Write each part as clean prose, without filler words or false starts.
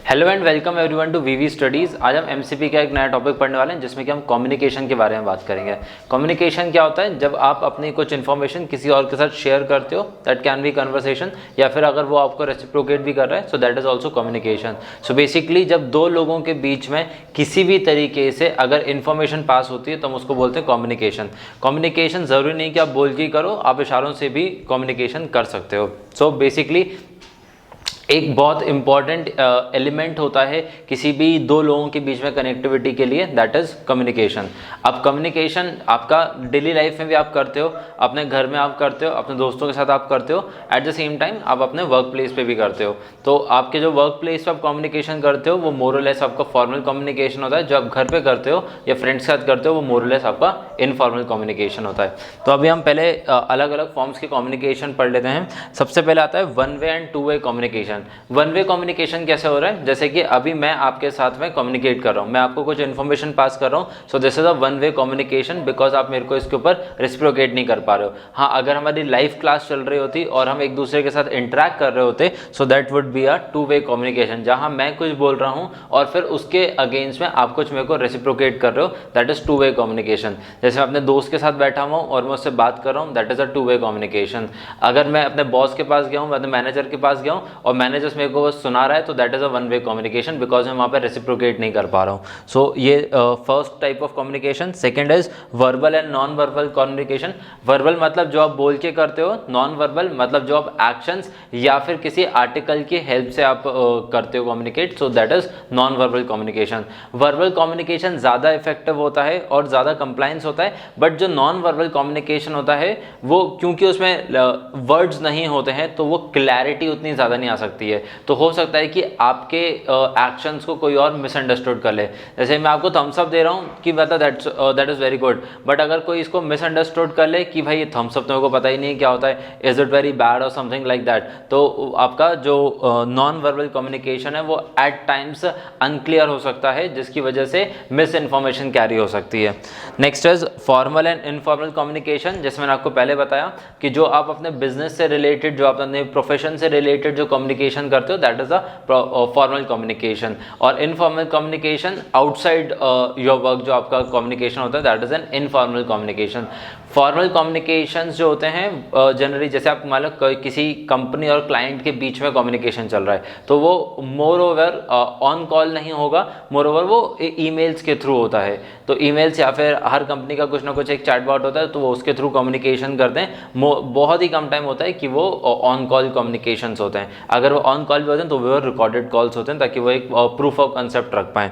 Hello and welcome everyone to VV studies. आज हम MCP का एक नया टॉपिक पढ़ने वाले हैं जिसमें कि हम कम्युनिकेशन के बारे में बात करेंगे। कम्युनिकेशन क्या होता है? जब आप अपनी कुछ इन्फॉर्मेशन किसी और के साथ शेयर करते हो, दैट कैन बी कन्वर्सेशन, या फिर अगर वो आपको रेसिप्रोकेट भी कर रहा है, so that is also communication. So basically जब दो लोगों के बीच में किसी भी तरीके से अगर इन्फॉर्मेशन पास होती है तो हम उसको बोलते हैं कम्युनिकेशन। कम्युनिकेशन ज़रूरी नहीं कि आप बोल के ही करो, आप इशारों से भी कम्युनिकेशन कर सकते हो। सो बेसिकली एक बहुत इंपॉर्टेंट एलिमेंट होता है किसी भी दो लोगों के बीच में कनेक्टिविटी के लिए, दैट इज कम्युनिकेशन। अब कम्युनिकेशन आपका डेली लाइफ में भी आप करते हो, अपने घर में आप करते हो, अपने दोस्तों के साथ आप करते हो, एट द सेम टाइम आप अपने वर्क प्लेस पे भी करते हो। तो आपके जो वर्क प्लेस पे आप कम्युनिकेशन करते हो वो मोर और लेस आपका फॉर्मल कम्युनिकेशन होता है। जो आप घर पे करते हो या फ्रेंड्स के साथ करते हो वो मोर और लेस आपका इनफॉर्मल कम्युनिकेशन होता है। तो अभी हम पहले अलग अलग फॉर्म्स की कम्युनिकेशन पढ़ लेते हैं। सबसे पहले आता है one way and two way communication. One way communication कैसे हो रहा है? जैसे कि अभी मैं आपके साथ में कम्युनिकेट कर रहा हूँ, मैं आपको कुछ इन्फॉर्मेशन पास कर रहा हूँ, so this is a one way communication because आप मेरे को इसके ऊपर रेसिप्रोकेट नहीं कर पा रहे हो। हाँ, अगर हमारी लाइव क्लास चल रही होती और हम एक दूसरे के साथ इंटरेक्ट कर रहे होते, so that would be a two way communication, जहाँ मैं कुछ बोल रहा हूँ और फिर उसके अगेंस्ट में आप कुछ मेरे को रेसिप्रोकेट कर रहे हो, that is two way communication. जैसे मैं अपने दोस्त के साथ बैठा हुआ हूँ और मैं उससे बात कर रहा हूँ, that is a two way communication. अगर मैं अपने बॉस के पास गया हूँ, मैं अपने मैनेजर के पास गया हूँ और मैनेजर मेरे को सुना रहा है, तो that is a one way communication because मैं वहाँ पे रेसिप्रोकेट नहीं कर पा रहा हूँ। सो ये first type of communication. Second is verbal and non verbal communication. Verbal मतलब जो आप बोल के करते हो, नॉन वर्बल मतलब जो आप एक्शंस या फिर किसी आर्टिकल की हेल्प से आप करते हो communicate, so that is non verbal communication. Verbal communication ज़्यादा इफेक्टिव होता है और ज़्यादा कंप्लायंस होता है, बट जो नॉन वर्बल कम्युनिकेशन होता है वो क्योंकि उसमें वर्ड्स नहीं होते हैं तो वो क्लैरिटी उतनी ज़्यादा नहीं आ सकती है। तो हो सकता है कि आपके एक्शंस को कोई और मिसअंडरस्टूड कर ले। जैसे मैं आपको थम्स अप दे रहा हूँ कि बता that is very good, but अगर कोई इसको मिसअंडरस्टूड कर ले कि भाई ये थम्स अप तो मेरे को पता ही नहीं क्या होता है, इज इट वेरी बैड और समथिंग लाइक दैट, तो आपका जो नॉन वर्बल कम्युनिकेशन है वो एट टाइम्स अनक्लियर हो सकता है, जिसकी वजह से मिस इन्फॉर्मेशन कैरी हो सकती है। Next is formal and informal communication. जैसे मैंने आपको पहले बताया कि जो आप अपने बिजनेस से रिलेटेड, जो आप अपने प्रोफेशन से रिलेटेड जो कम्युनिकेशन करते हो, that is a formal communication. और informal communication outside your work जो आपका कम्युनिकेशन होता है, that is an informal communication. Formal communication जो होते हैं जनरली, जैसे आप मान लो किसी कंपनी और क्लाइंट के बीच में कम्युनिकेशन चल रहा है, तो वो मोर ओवर ऑन कॉल नहीं होगा, मोर ओवर वो ईमेल्स के थ्रू होता है। तो ईमेल्स या फिर हर कंपनी का कुछ ना कुछ एक चैटबॉट होता है, तो वो उसके थ्रू कम्युनिकेशन करते हैं। बहुत ही कम टाइम होता है कि वो ऑन कॉल कम्युनिकेशंस होते हैं। अगर वो ऑन कॉल भी होते हैं तो वो रिकॉर्डेड कॉल्स होते हैं, ताकि वो एक प्रूफ ऑफ कंसेप्ट रख पाएँ।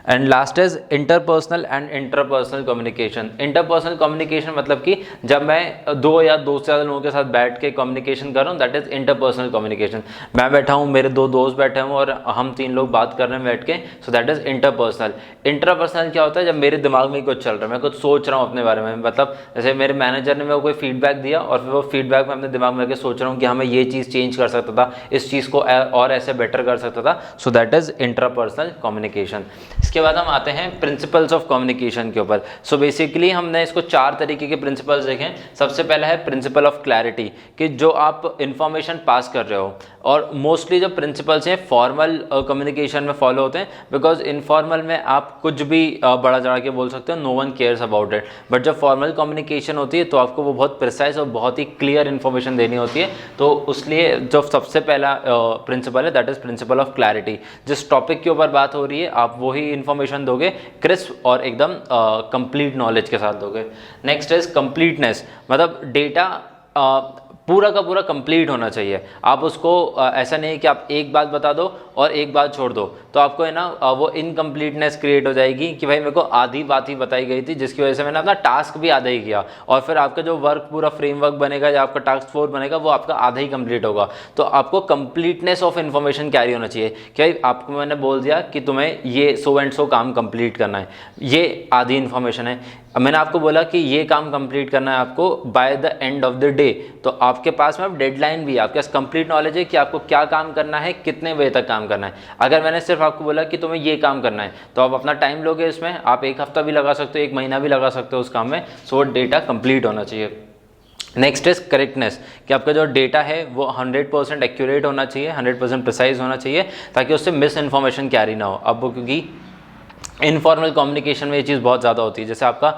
And last is interpersonal and interpersonal communication. Interpersonal communication मतलब कि जब मैं दो या दो से ज़्यादा लोगों के साथ बैठ के कम्युनिकेशन कर रहा हूँ, दैट इज इंटरपर्सनल कम्युनिकेशन। मैं बैठा हूँ, मेरे दो दोस्त बैठे हुए और हम तीन लोग बात कर रहे हैं बैठ के, so that is interpersonal. Interpersonal क्या होता है? जब मेरे दिमाग में कुछ चल रहा है, मैं कुछ सोच रहा हूँ अपने बारे में, मतलब जैसे मेरे मैनेजर ने मेरे को कोई फीडबैक दिया और फिर वो फीडबैक में अपने दिमाग में सोच रहा हूँ कि हमें ये चीज़ चेंज कर सकता था, इस चीज़ को और ऐसे बेटर कर सकता था, so that is interpersonal communication. इसके बाद हम आते हैं प्रिंसिपल्स ऑफ कम्युनिकेशन के ऊपर। सो बेसिकली हमने इसको चार तरीके के प्रिंसिपल्स देखे। सबसे पहला है प्रिंसिपल ऑफ क्लैरिटी, कि जो आप इंफॉर्मेशन पास कर रहे हो, और मोस्टली जो प्रिंसिपल्स हैं फॉर्मल कम्युनिकेशन में फॉलो होते हैं, बिकॉज इनफॉर्मल में आप कुछ भी बड़ा चढ़ा के बोल सकते हो, no one cares about it. But जब फॉर्मल कम्युनिकेशन होती है तो आपको वो बहुत प्रिसाइज और बहुत ही क्लियर इन्फॉर्मेशन देनी होती है। तो उसलिए जो सबसे पहला प्रिंसिपल है, that is principle of clarity. जिस टॉपिक के ऊपर बात हो रही है आप वही इन्फॉर्मेशन दोगे, क्रिस्प और एकदम कंप्लीट नॉलेज के साथ दोगे। नेक्स्ट इज कंप्लीटनेस, मतलब डेटा पूरा का पूरा कंप्लीट होना चाहिए। आप उसको ऐसा नहीं कि आप एक बात बता दो और एक बात छोड़ दो, तो आपको है ना वो इनकम्प्लीटनेस क्रिएट हो जाएगी कि भाई मेरे को आधी बात ही बताई गई थी, जिसकी वजह से मैंने अपना टास्क भी आधा ही किया, और फिर आपका जो वर्क पूरा फ्रेमवर्क बनेगा या आपका टास्क फोर्स बनेगा वो आपका आधा ही कंप्लीट होगा। तो आपको कंप्लीटनेस ऑफ इन्फॉर्मेशन कैरी होना चाहिए कि भाई आपको मैंने बोल दिया कि तुम्हें ये सो एंड सो काम कंप्लीट करना है, ये आधी इन्फॉर्मेशन है। मैंने आपको बोला कि ये काम कंप्लीट करना है आपको by the end of the day, तो आपके पास में अब डेडलाइन भी है, आपके पास कंप्लीट नॉलेज है कि आपको क्या काम करना है, कितने बजे तक काम करना है। अगर मैंने सिर्फ आपको बोला कि तुम्हें ये काम करना है, तो आप अपना टाइम लोगे इसमें, आप एक हफ्ता भी लगा सकते हो, एक महीना भी लगा सकते हो उस काम में। सो डेटा कंप्लीट होना चाहिए। नेक्स्ट इज करेक्टनेस, कि आपका जो डेटा है वो 100% एक्यूरेट होना चाहिए, 100% प्रिसाइज होना चाहिए, ताकि उससे मिस इन्फॉर्मेशन कैरी ना हो। अब वो क्योंकि इनफॉर्मल कम्युनिकेशन में ये चीज़ बहुत ज़्यादा होती है। जैसे आपका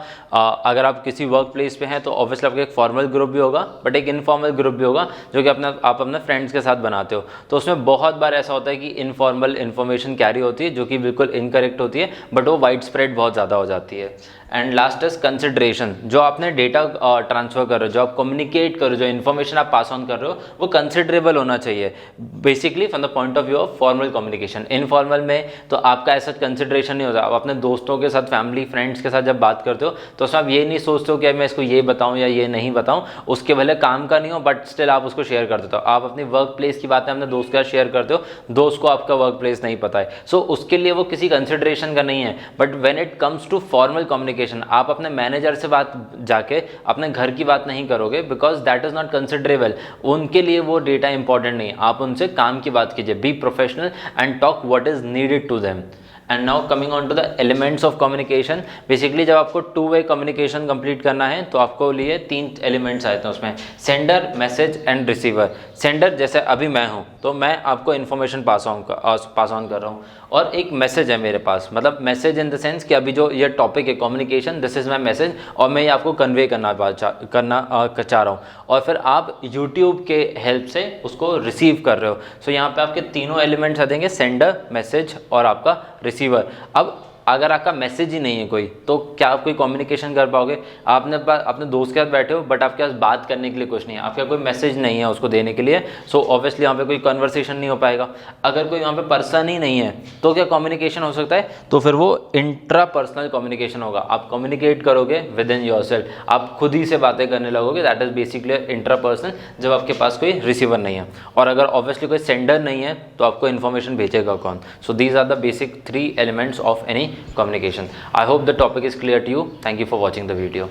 अगर आप किसी वर्क प्लेस पे हैं तो ऑब्वियसली आपका एक फॉर्मल ग्रुप भी होगा, बट एक इनफॉर्मल ग्रुप भी होगा जो कि आप अपने फ्रेंड्स के साथ बनाते हो। तो उसमें बहुत बार ऐसा होता है कि इनफॉर्मल इन्फॉर्मेशन कैरी होती है जो कि बिल्कुल इनकरेक्ट होती है, बट वो वाइड स्प्रेड बहुत ज़्यादा हो जाती है। एंड लास्ट इज कंसिडरेशन, जो आपने डेटा ट्रांसफर कर रहे हो, जो आप कम्युनिकेट कर रहे हो, जो इन्फॉर्मेशन आप पास ऑन कर रहे हो, वो कंसिडरेबल होना चाहिए basically from the point of view of formal communication. Informal में तो आपका ऐसा कंसिडरेशन नहीं होता। आप अपने दोस्तों के साथ, फैमिली फ्रेंड्स के साथ जब बात करते हो तो उसमें आप ये नहीं सोचते हो कि मैं इसको ये बताऊं या ये नहीं बताऊं, उसके भले काम का नहीं हो बट स्टिल आप उसको शेयर कर देते हो। आप अपनी वर्क प्लेस की बातें अपने दोस्त के साथ शेयर करते हो, दोस्त को आपका वर्क प्लेस नहीं पता है, सो उसके लिए वो किसी कंसिडरेशन का नहीं है। But when it comes to formal communication, आप अपने मैनेजर से बात जाके अपने घर की बात नहीं करोगे, because that is not considerable. उनके लिए वो डेटा इंपॉर्टेंट नहीं है, आप उनसे काम की बात कीजिए। Be professional and talk what is needed to them. And now coming on to the elements of communication. Basically जब आपको टू वे कम्युनिकेशन कंप्लीट करना है तो आपको लिए 3 एलिमेंट्स आते हैं उसमें, sender, message and receiver. Sender जैसे अभी मैं हूँ तो मैं आपको इन्फॉर्मेशन पास ऑन कर रहा हूँ, और एक मैसेज है मेरे पास, मतलब मैसेज इन द सेंस कि अभी जो ये टॉपिक है communication, this is my message, और मैं ये आपको कन्वे करना चाह रहा हूँ, और फिर आप यूट्यूब के हेल्प से उसको रिसीव कर रहे हो। सो यहाँ पे आपके तीनों एलिमेंट्स आ जाएंगे, सेंडर, मैसेज और आपका रिसीवर। अब अगर आपका मैसेज ही नहीं है कोई, तो क्या आप कोई कम्युनिकेशन कर पाओगे? आपने अपने दोस्त के साथ बैठे हो बट आपके पास बात करने के लिए कुछ नहीं है, आपका कोई मैसेज नहीं है उसको देने के लिए, सो ऑब्वियसली यहाँ पे कोई कन्वर्सेशन नहीं हो पाएगा। अगर कोई यहाँ पे पर्सन ही नहीं है तो क्या कम्युनिकेशन हो सकता है? तो फिर वो इंट्रा पर्सनल कम्युनिकेशन होगा। आप कम्युनिकेट करोगे विद इन योर सेल्फ, आप खुद ही से बातें करने लगोगे, that is basically intra personal, जब आपके पास कोई रिसीवर नहीं है। और अगर ऑब्वियसली कोई सेंडर नहीं है तो आपको इन्फॉर्मेशन भेजेगा कौन? So these are the basic 3 elements of any communication. I hope the topic is clear to you. Thank you for watching the video.